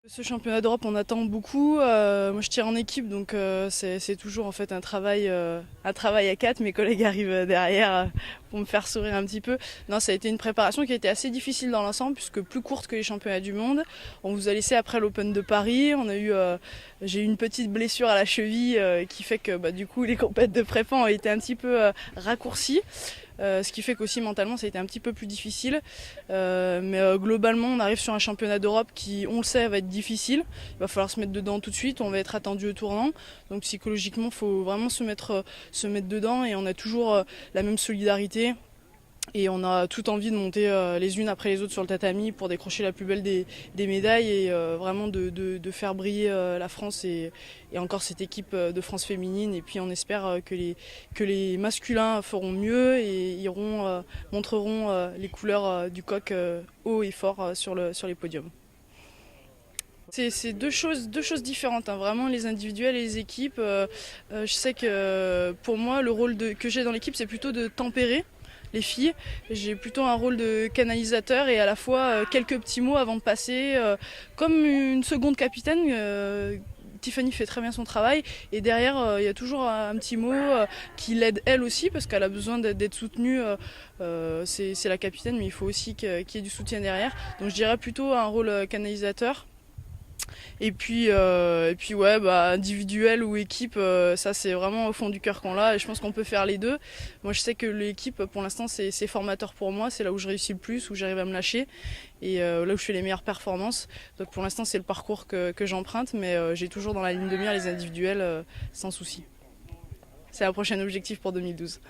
Ce championnat d'Europe, on attend beaucoup. Moi, je tire en équipe, donc c'est toujours en fait un travail à quatre. Mes collègues arrivent derrière pour me faire sourire un petit peu. Non, ça a été une préparation qui a été assez difficile dans l'ensemble, puisque plus courte que les championnats du monde. On vous a laissé après l'Open de Paris. J'ai eu une petite blessure à la cheville qui fait que du coup les compètes de prépa ont été un petit peu raccourcies. Ce qui fait qu'aussi mentalement ça a été un petit peu plus difficile. Mais globalement on arrive sur un championnat d'Europe qui, on le sait, va être difficile. Il va falloir se mettre dedans tout de suite, on va être attendu au tournant. Donc psychologiquement il faut vraiment se mettre dedans et on a toujours la même solidarité. Et on a toute envie de monter les unes après les autres sur le tatami pour décrocher la plus belle des médailles et vraiment de faire briller la France et encore cette équipe de France féminine. Et puis on espère que les masculins feront mieux et montreront les couleurs du coq haut et fort sur les podiums. C'est deux choses différentes, hein. Vraiment les individuels et les équipes. Je sais que pour moi le rôle que j'ai dans l'équipe c'est plutôt de tempérer les filles. J'ai plutôt un rôle de canalisateur et à la fois quelques petits mots avant de passer, comme une seconde capitaine. Tiffany fait très bien son travail et derrière il y a toujours un petit mot qui l'aide elle aussi parce qu'elle a besoin d'être soutenue. C'est la capitaine mais il faut aussi qu'il y ait du soutien derrière. Donc je dirais plutôt un rôle canalisateur. Et puis ouais, individuel ou équipe, ça c'est vraiment au fond du cœur qu'on l'a et je pense qu'on peut faire les deux. Moi je sais que l'équipe pour l'instant c'est formateur pour moi, c'est là où je réussis le plus, où j'arrive à me lâcher et là où je fais les meilleures performances. Donc pour l'instant c'est le parcours que j'emprunte, mais j'ai toujours dans la ligne de mire les individuels sans souci. C'est un prochain objectif pour 2012.